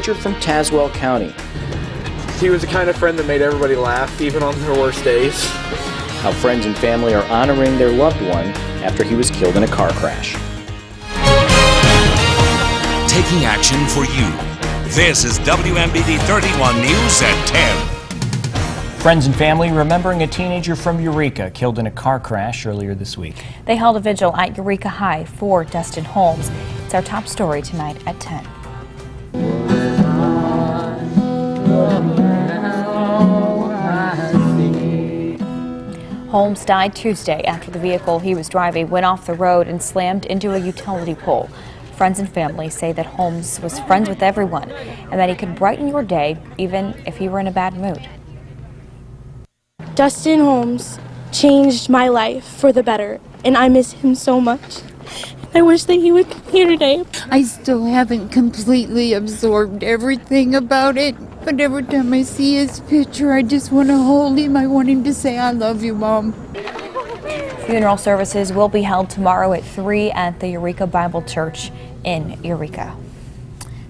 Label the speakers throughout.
Speaker 1: Teacher from Tazewell County.
Speaker 2: He was the kind of friend that made everybody laugh, even on their worst days.
Speaker 1: How friends and family are honoring their loved one after he was killed in a car crash.
Speaker 3: Taking action for you. This is WMBD 31 News at 10.
Speaker 1: Friends and family remembering a teenager from Eureka killed in a car crash earlier this week.
Speaker 4: They held a vigil at Eureka High for Dustin Holmes. It's our top story tonight at 10. Holmes died Tuesday after the vehicle he was driving went off the road and slammed into a utility pole. Friends and family say that Holmes was friends with everyone and that he could brighten your day even if you were in a bad mood.
Speaker 5: Dustin Holmes changed my life for the better, and I miss him so much. I wish that he would come here today.
Speaker 6: I still haven't completely absorbed everything about it, but every time I see his picture, I just want to hold him. I want him to say, "I love you, Mom."
Speaker 4: Funeral services will be held tomorrow at 3 at the Eureka Bible Church in Eureka.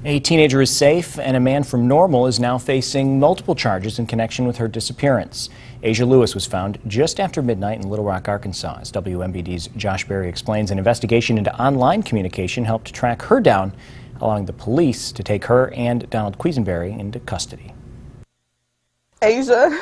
Speaker 1: A teenager is safe, and a man from Normal is now facing multiple charges in connection with her disappearance. Asia Lewis was found just after midnight in Little Rock, Arkansas. As WMBD's Josh Berry explains, an investigation into online communication helped track her down, allowing the police to take her and Donald Quisenberry into custody.
Speaker 7: Asia,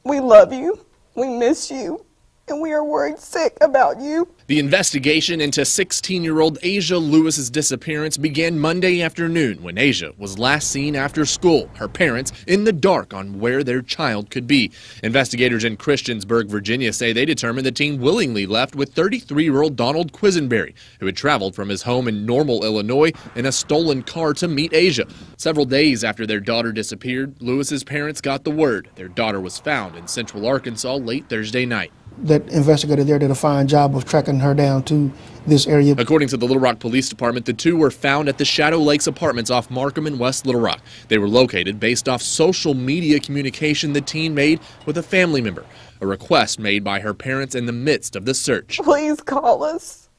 Speaker 7: we love you, we miss you, and we are worried sick about you.
Speaker 8: The investigation into 16-year-old Asia Lewis's disappearance began Monday afternoon when Asia was last seen after school, her parents in the dark on where their child could be. Investigators in Christiansburg, Virginia say they determined the teen willingly left with 33-year-old Donald Quisenberry, who had traveled from his home in Normal, Illinois in a stolen car to meet Asia. Several days after their daughter disappeared, Lewis's parents got the word their daughter was found in central Arkansas late Thursday night.
Speaker 9: That investigator there did a fine job of tracking her down to this area.
Speaker 8: According to the Little Rock Police Department, the two were found at the Shadow Lakes Apartments off Markham in West Little Rock. They were located based off social media communication the teen made with a family member, a request made by her parents in the midst of the search.
Speaker 7: Please call us,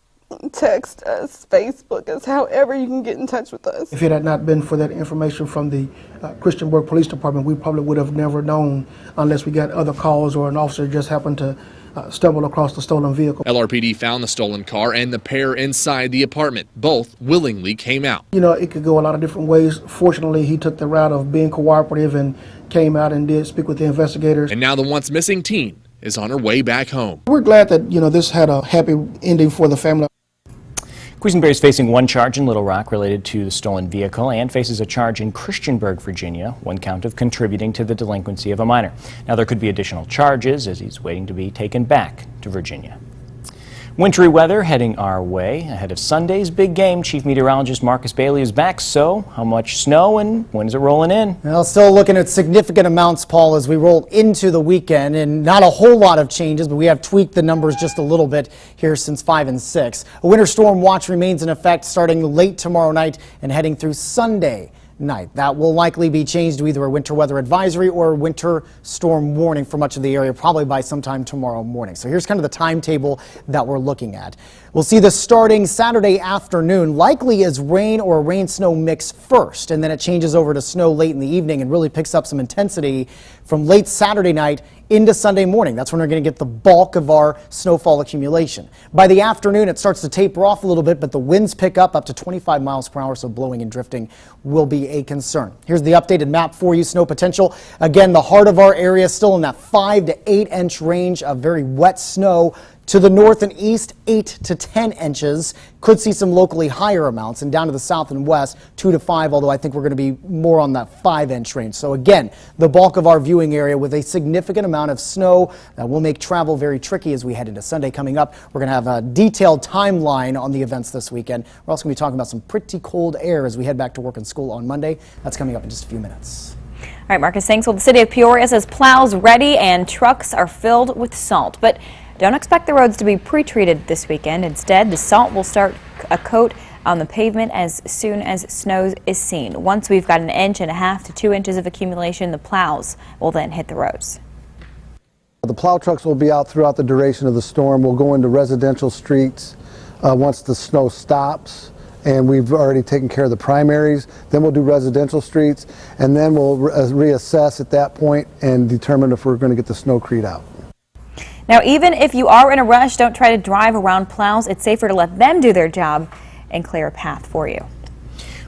Speaker 7: text us, Facebook us, however you can get in touch with us.
Speaker 9: If it had not been for that information from the Christiansburg Police Department, we probably would have never known unless we got other calls or an officer just happened to stumble across the stolen vehicle.
Speaker 8: LRPD found the stolen car and the pair inside the apartment. Both willingly came out.
Speaker 9: You know, it could go a lot of different ways. Fortunately, he took the route of being cooperative and came out and did speak with the investigators.
Speaker 8: And now the once missing teen is on her way back home.
Speaker 9: We're glad that, you know, this had a happy ending for the family.
Speaker 1: Quisenberry is facing one charge in Little Rock related to the stolen vehicle and faces a charge in Christiansburg, Virginia, one count of contributing to the delinquency of a minor. Now, there could be additional charges as he's waiting to be taken back to Virginia. Wintry weather heading our way ahead of Sunday's big game. Chief Meteorologist Marcus Bailey is back. So, how much snow and when is it rolling in?
Speaker 10: Well, still looking at significant amounts, Paul, as we roll into the weekend, and not a whole lot of changes, but we have tweaked the numbers just a little bit here since 5 and 6. A winter storm watch remains in effect starting late tomorrow night and heading through Sunday night. That will likely be changed to either a winter weather advisory or a winter storm warning for much of the area, probably by sometime tomorrow morning. So here's kind of the timetable that we're looking at. We'll see this starting Saturday afternoon, likely as rain or a rain-snow mix first, and then it changes over to snow late in the evening and really picks up some intensity from late Saturday night into Sunday morning. That's when we're going to get the bulk of our snowfall accumulation. By the afternoon, it starts to taper off a little bit, but the winds pick up to 25 miles per hour, so blowing and drifting will be a concern. Here's the updated map for you. Snow potential. Again, the heart of our area still in that 5 to 8 inch range of very wet snow. To the north and east, 8 to 10 inches. Could see some locally higher amounts, and down to the south and west, 2 to 5, although I think we're going to be more on that 5-inch range. So again, the bulk of our viewing area with a significant amount of snow that will make travel very tricky as we head into Sunday coming up. We're going to have a detailed timeline on the events this weekend. We're also going to be talking about some pretty cold air as we head back to work and school on Monday. That's coming up in just a few minutes.
Speaker 4: All right, Marcus, thanks. Well, the city of Peoria says plows ready and trucks are filled with salt, but don't expect the roads to be pre-treated this weekend. Instead, the salt will start a coat on the pavement as soon as snow is seen. Once we've got 1.5 inches to 2 inches of accumulation, the plows will then hit the roads.
Speaker 11: The plow trucks will be out throughout the duration of the storm. We'll go into residential streets once the snow stops, and we've already taken care of the primaries. Then we'll do residential streets, and then we'll reassess at that point and determine if we're going to get the snowcrete out.
Speaker 4: Now, even if you are in a rush, don't try to drive around plows. It's safer to let them do their job and clear a path for you.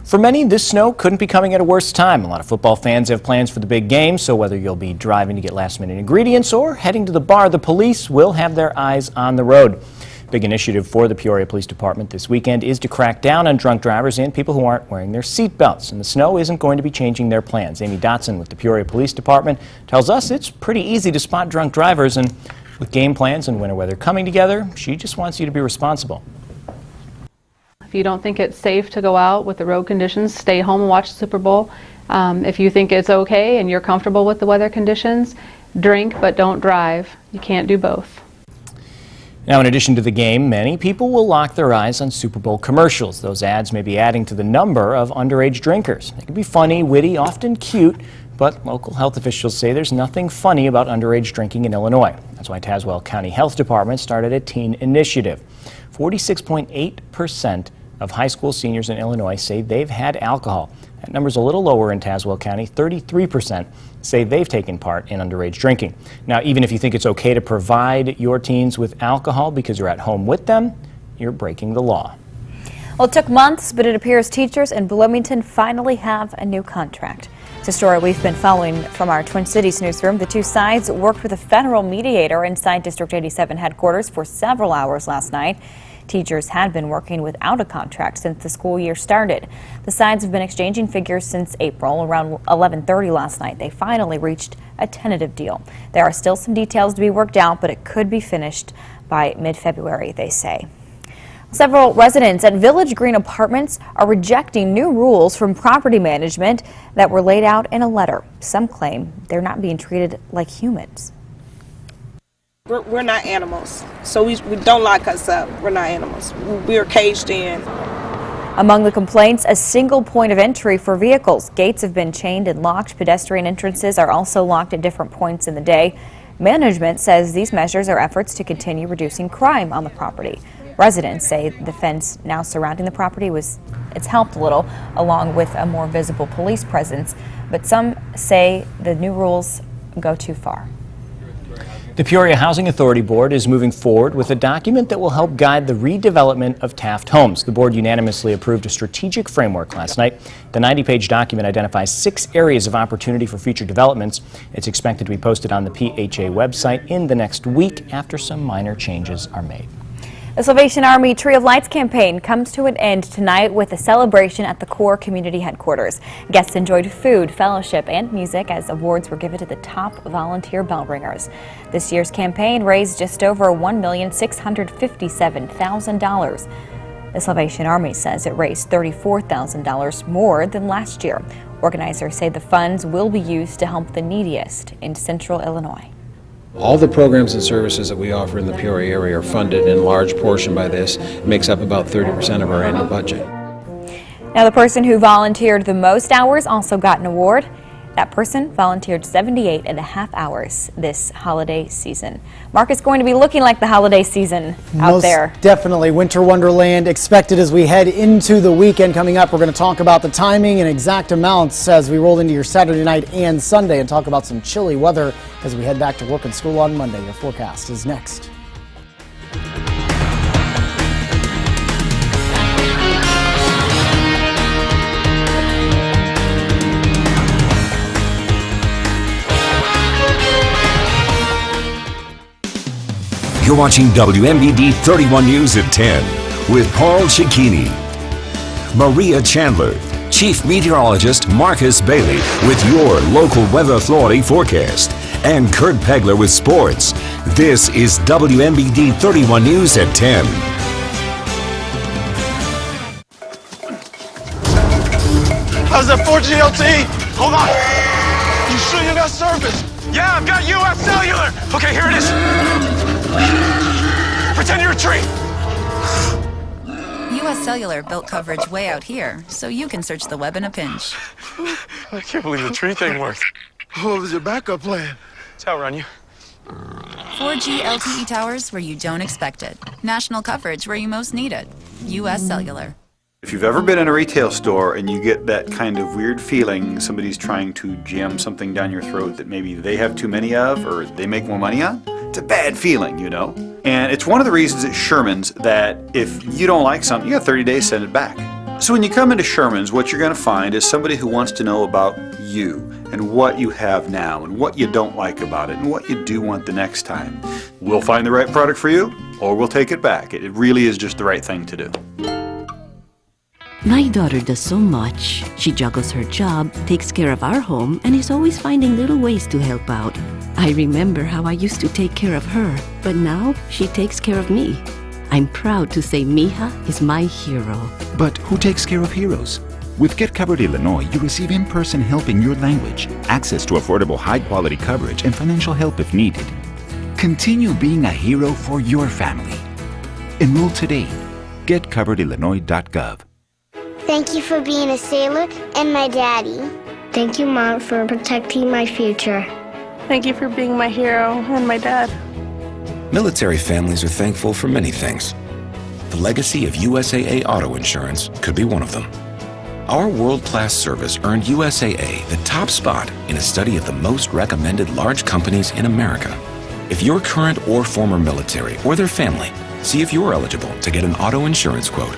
Speaker 1: For many, this snow couldn't be coming at a worse time. A lot of football fans have plans for the big game, so whether you'll be driving to get last-minute ingredients or heading to the bar, the police will have their eyes on the road. Big initiative for the Peoria Police Department this weekend is to crack down on drunk drivers and people who aren't wearing their seat belts. And the snow isn't going to be changing their plans. Amy Dotson with the Peoria Police Department tells us it's pretty easy to spot drunk drivers, and with game plans and winter weather coming together, she just wants you to be responsible.
Speaker 12: If you don't think it's safe to go out with the road conditions, stay home and watch the Super Bowl. If you think it's okay and you're comfortable with the weather conditions, drink but don't drive. You can't do both.
Speaker 1: Now, in addition to the game, many people will lock their eyes on Super Bowl commercials. Those ads may be adding to the number of underage drinkers. They can be funny, witty, often cute, but local health officials say there's nothing funny about underage drinking in Illinois. That's why Tazewell County Health Department started a teen initiative. 46.8% of high school seniors in Illinois say they've had alcohol. That number's a little lower in Tazewell County. 33% say they've taken part in underage drinking. Now, even if you think it's okay to provide your teens with alcohol because you're at home with them, you're breaking the law.
Speaker 4: Well, it took months, but it appears teachers in Bloomington finally have a new contract. It's a story we've been following from our Twin Cities newsroom. The two sides worked with a federal mediator inside District 87 headquarters for several hours last night. Teachers had been working without a contract since the school year started. The sides have been exchanging figures since April. Around 11:30 last night, they finally reached a tentative deal. There are still some details to be worked out, but it could be finished by mid-February, they say. Several residents at Village Green Apartments are rejecting new rules from property management that were laid out in a letter. Some claim they're not being treated like humans.
Speaker 7: We're not animals, so we don't lock us up. We're not animals. We're caged in.
Speaker 4: Among the complaints, a single point of entry for vehicles. Gates have been chained and locked. Pedestrian entrances are also locked at different points in the day. Management says these measures are efforts to continue reducing crime on the property. Residents say the fence now surrounding the property it's helped a little, along with a more visible police presence, but some say the new rules go too far.
Speaker 1: The Peoria Housing Authority Board is moving forward with a document that will help guide the redevelopment of Taft Homes. The board unanimously approved a strategic framework last night. The 90-page document identifies 6 areas of opportunity for future developments. It's expected to be posted on the PHA website in the next week after some minor changes are made.
Speaker 4: The Salvation Army Tree of Lights campaign comes to an end tonight with a celebration at the Core Community Headquarters. Guests enjoyed food, fellowship, and music as awards were given to the top volunteer bell ringers. This year's campaign raised just over $1,657,000. The Salvation Army says it raised $34,000 more than last year. Organizers say the funds will be used to help the neediest in Central Illinois.
Speaker 13: All the programs and services that we offer in the Peoria area are funded in large portion by this. It makes up about 30% of our annual budget.
Speaker 4: Now, the person who volunteered the most hours also got an award. That person volunteered 78.5 hours this holiday season. Mark, is going to be looking like the holiday season out there.
Speaker 10: Most definitely. Winter Wonderland expected as we head into the weekend coming up. We're going to talk about the timing and exact amounts as we roll into your Saturday night and Sunday, and talk about some chilly weather as we head back to work and school on Monday. Your forecast is next.
Speaker 3: You're watching WMBD 31 News at 10 with Paul Cicchini, Maria Chandler, Chief Meteorologist Marcus Bailey with your local weather authority forecast, and Kurt Pegler with sports. This is WMBD 31 News at 10.
Speaker 14: How's that 4G LTE? Hold on. You sure you got service? Yeah, I've got US Cellular. Okay, here it is. Pretend you're a tree.
Speaker 15: US Cellular built coverage way out here, so you can search the web in a pinch.
Speaker 14: I can't believe the tree thing worked. What was your backup plan? To outrun you.
Speaker 15: 4G LTE towers where you don't expect it. National coverage where you most need it. US Cellular.
Speaker 16: If you've ever been in a retail store and you get that kind of weird feeling somebody's trying to jam something down your throat that maybe they have too many of or they make more money on, it's a bad feeling, you know. And it's one of the reasons at Sherman's that if you don't like something, you got 30 days to send it back. So when you come into Sherman's, what you're going to find is somebody who wants to know about you and what you have now and what you don't like about it and what you do want the next time. We'll find the right product for you or we'll take it back. It really is just the right thing to do.
Speaker 17: My daughter does so much. She juggles her job, takes care of our home, and is always finding little ways to help out. I remember how I used to take care of her, but now she takes care of me. I'm proud to say Mija is my hero.
Speaker 18: But who takes care of heroes? With Get Covered Illinois, you receive in-person help in your language, access to affordable high-quality coverage, and financial help if needed. Continue being a hero for your family. Enroll today. GetCoveredIllinois.gov.
Speaker 19: Thank you for being a sailor and my daddy. Thank you, Mom, for protecting my future.
Speaker 5: Thank you for being my hero and my dad.
Speaker 20: Military families are thankful for many things. The legacy of USAA Auto Insurance could be one of them. Our world-class service earned USAA the top spot in a study of the most recommended large companies in America. If you're current or former military or their family, see if you're eligible to get an auto insurance quote.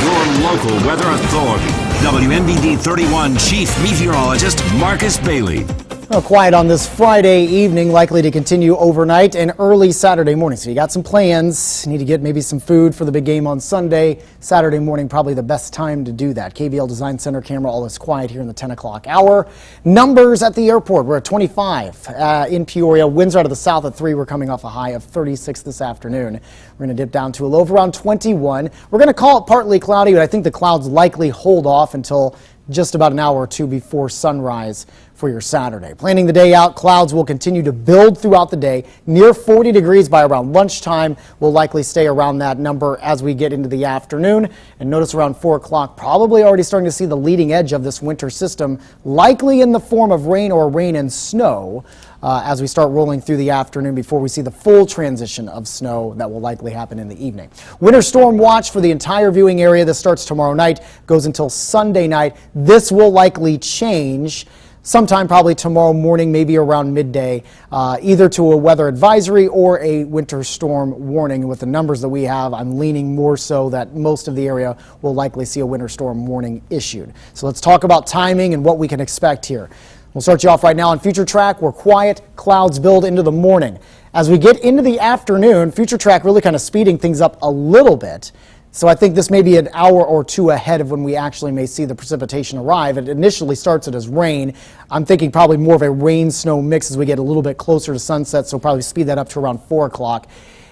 Speaker 3: Your local weather authority, WMBD 31 Chief Meteorologist Marcus Bailey.
Speaker 10: Well, quiet on this Friday evening, likely to continue overnight and early Saturday morning. So you got some plans. Need to get maybe some food for the big game on Sunday. Saturday morning, probably the best time to do that. KBL Design Center camera, all is quiet here in the 10 o'clock hour. Numbers at the airport, we're at 25 in Peoria. Winds are out of the south at 3. We're coming off a high of 36 this afternoon. We're going to dip down to a low of around 21. We're going to call it partly cloudy, but I think the clouds likely hold off until just about an hour or two before sunrise for your Saturday. Planning the day out, clouds will continue to build throughout the day. Near 40 degrees by around lunchtime. We'll likely stay around that number as we get into the afternoon. And notice around 4 o'clock, probably already starting to see the leading edge of this winter system, likely in the form of rain or rain and snow as we start rolling through the afternoon before we see the full transition of snow that will likely happen in the evening. Winter storm watch for the entire viewing area. This starts tomorrow night, goes until Sunday night. This will likely change sometime probably tomorrow morning, maybe around midday, either to a weather advisory or a winter storm warning. With the numbers that we have, I'm leaning more so that most of the area will likely see a winter storm warning issued. So let's talk about timing and what we can expect here. We'll start you off right now on Future Track. We're quiet, clouds build into the morning. As we get into the afternoon, Future Track really kind of speeding things up a little bit. So I think this may be an hour or two ahead of when we actually may see the precipitation arrive. It initially starts it as rain. I'm thinking probably more of a rain-snow mix as we get a little bit closer to sunset, so probably speed that up to around 4 o'clock.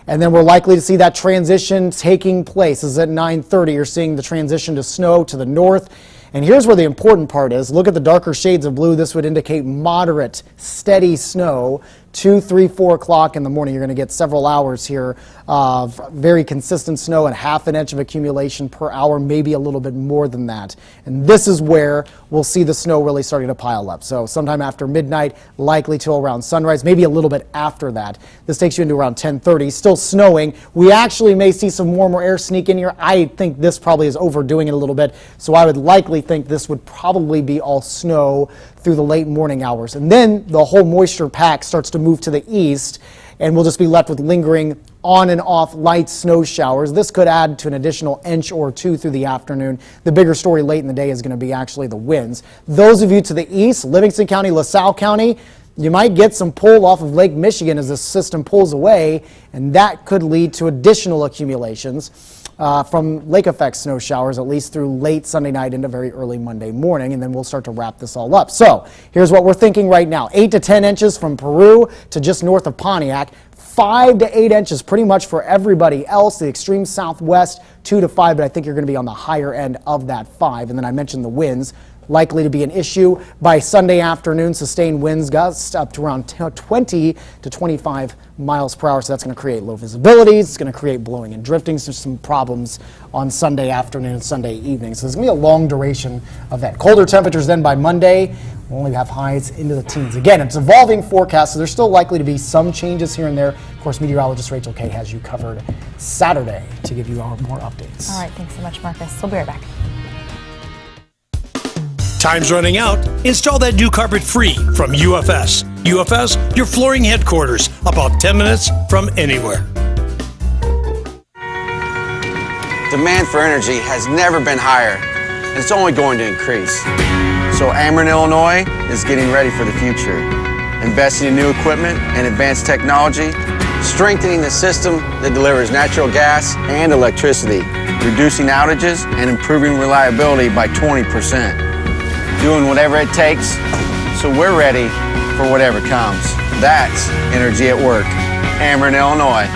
Speaker 10: And then we're likely to see that transition taking place. This is at 9:30. You're seeing the transition to snow to the north. And here's where the important part is. Look at the darker shades of blue. This would indicate moderate, steady snow. 2, 3, 4 o'clock in the morning. You're going to get several hours here of very consistent snow and ½ an inch of accumulation per hour, maybe a little bit more than that. And this is where we'll see the snow really starting to pile up. So sometime after midnight, likely till around sunrise, maybe a little bit after that. This takes you into around 10:30. Still snowing. We actually may see some warmer air sneak in here. I think this probably is overdoing it a little bit. So I would likely think this would probably be all snow through the late morning hours. And then the whole moisture pack starts to move to the east, and we'll just be left with lingering on and off light snow showers. This could add to an additional inch or two through the afternoon. The bigger story late in the day is going to be actually the winds. Those of you to the east, Livingston County, LaSalle County, you might get some pull off of Lake Michigan as this system pulls away, and that could lead to additional accumulations from lake effect snow showers, at least through late Sunday night into very early Monday morning, and then we'll start to wrap this all up. So here's what we're thinking right now. 8 to 10 inches from Peru to just north of Pontiac. 5 to 8 inches pretty much for everybody else. The extreme southwest, 2 to 5, but I think you're going to be on the higher end of that 5. And then I mentioned the winds. likely to be an issue. By Sunday afternoon, sustained winds gusts up to around 20 to 25 miles per hour. So that's going to create low visibility. It's going to create blowing and drifting. So some problems on Sunday afternoon and Sunday evening. So there's going to be a long duration of that. Colder temperatures then by Monday. We'll only have highs into the teens. Again, it's evolving forecast, so there's still likely to be some changes here and there. Of course, meteorologist Rachel Kay has you covered Saturday to give you more updates.
Speaker 4: All right, thanks so much, Marcus. We'll be right back.
Speaker 21: Time's running out. Install that new carpet free from UFS. UFS, your flooring headquarters, about 10 minutes from anywhere.
Speaker 22: Demand for energy has never been higher, and it's only going to increase. So Ameren, Illinois is getting ready for the future, investing in new equipment and advanced technology, strengthening the system that delivers natural gas and electricity, reducing outages and improving reliability by 20%. Doing whatever it takes, so we're ready for whatever comes. That's energy at work. Ameren, Illinois.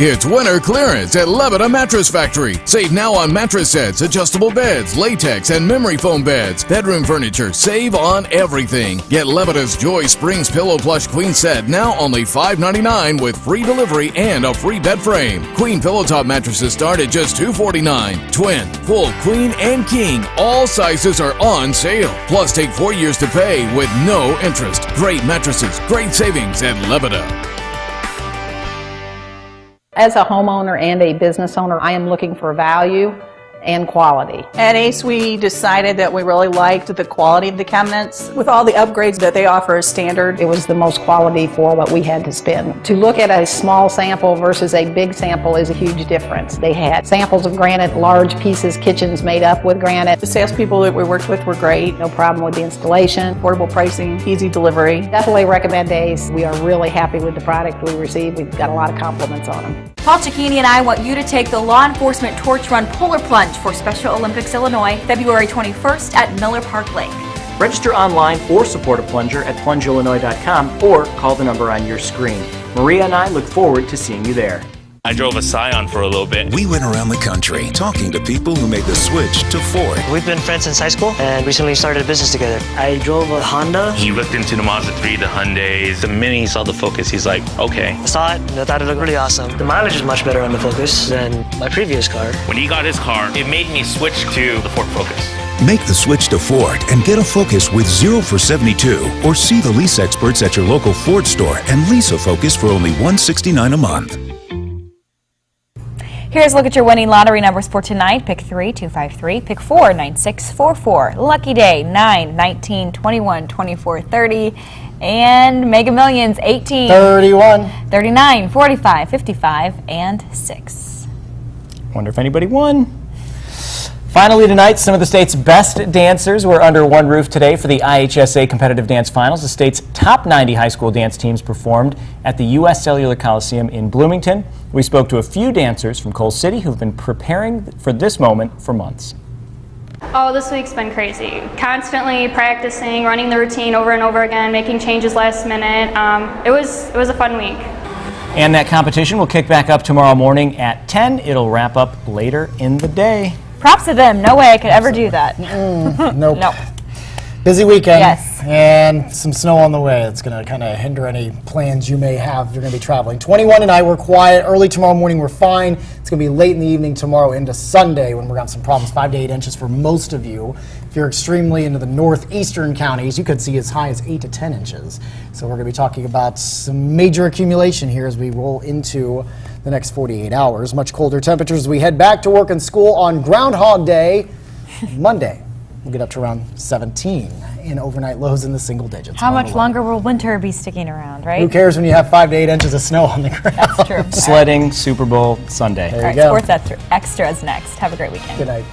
Speaker 23: It's winter clearance at Lebeda Mattress Factory. Save now on mattress sets, adjustable beds, latex and memory foam beds, bedroom furniture. Save on everything. Get Lebeda's Joy Springs Pillow Plush Queen Set now only $5.99 with free delivery and a free bed frame. Queen Pillow Top mattresses start at just $249. Twin, full, queen, and king. All sizes are on sale. Plus take 4 years to pay with no interest. Great mattresses, great savings at Lebeda.
Speaker 24: As a homeowner and a business owner, I am looking for value and quality.
Speaker 25: At Ace, we decided that we really liked the quality of the cabinets. With all the upgrades that they offer as standard,
Speaker 24: it was the most quality for what we had to spend. To look at a small sample versus a big sample is a huge difference. They had samples of granite, large pieces, kitchens made up with granite.
Speaker 25: The salespeople that we worked with were great.
Speaker 24: No problem with the installation.
Speaker 25: Affordable pricing, easy delivery.
Speaker 24: Definitely recommend Ace. We are really happy with the product we received. We've got a lot of compliments on them.
Speaker 4: Paul Cicchini and I want you to take the Law Enforcement Torch Run Polar Plunge for Special Olympics Illinois, February 21st at Miller Park Lake.
Speaker 1: Register online or support a plunger at plungeillinois.com or call the number on your screen. Maria and I look forward to seeing you there.
Speaker 26: I drove a Scion for a little bit.
Speaker 3: We went around the country talking to people who made the switch to Ford.
Speaker 27: We've been friends since high school and recently started a business together. I drove a Honda.
Speaker 26: He looked into the Mazda 3, the Hyundais. The minute he saw the Focus, he's like, okay.
Speaker 27: I saw it and I thought it looked really awesome. The mileage is much better on the Focus than my previous car.
Speaker 26: When he got his car, it made me switch to the Ford Focus.
Speaker 3: Make the switch to Ford and get a Focus with 0 for 72, or see the lease experts at your local Ford store and lease a Focus for only $169 a month.
Speaker 4: Here's a look at your winning lottery numbers for tonight. Pick 3, 253. Pick 4, 9644. Lucky day, 9, 19, 21, 24, 30. And Mega Millions, 18,
Speaker 10: 31,
Speaker 4: 39, 45, 55, and 6.
Speaker 1: Wonder if anybody won. Finally tonight, some of the state's best dancers were under one roof today for the IHSA Competitive Dance Finals. The state's top 90 high school dance teams performed at the U.S. Cellular Coliseum in Bloomington. We spoke to a few dancers from Coal City who've been preparing for this moment for months.
Speaker 28: Oh, this week's been crazy. Constantly practicing, running the routine over and over again, making changes last minute. It was a fun week.
Speaker 1: And that competition will kick back up tomorrow morning at 10. It'll wrap up later in the day.
Speaker 4: Props to them. No way I could ever do that.
Speaker 10: Nope.
Speaker 4: Nope.
Speaker 10: Busy weekend.
Speaker 4: Yes.
Speaker 10: And some snow on the way. It's going to kind of hinder any plans you may have if you're going to be traveling. 21 tonight, we're quiet. Early tomorrow morning, we're fine. It's going to be late in the evening tomorrow into Sunday when we're going to have some problems. 5 to 8 inches for most of you. If you're extremely into the northeastern counties, you could see as high as 8 to 10 inches. So we're going to be talking about some major accumulation here as we roll into the next 48 hours. Much colder temperatures as we head back to work and school on Groundhog Day, Monday. We'll get up to around 17 in overnight lows in the single digits.
Speaker 4: How much longer will winter be sticking around, right?
Speaker 10: Who cares when you have 5 to 8 inches of snow on the ground?
Speaker 4: That's true.
Speaker 1: Sledding, Super Bowl Sunday.
Speaker 10: There you go.
Speaker 4: Sports Extra is next. Have a great weekend.
Speaker 10: Good night.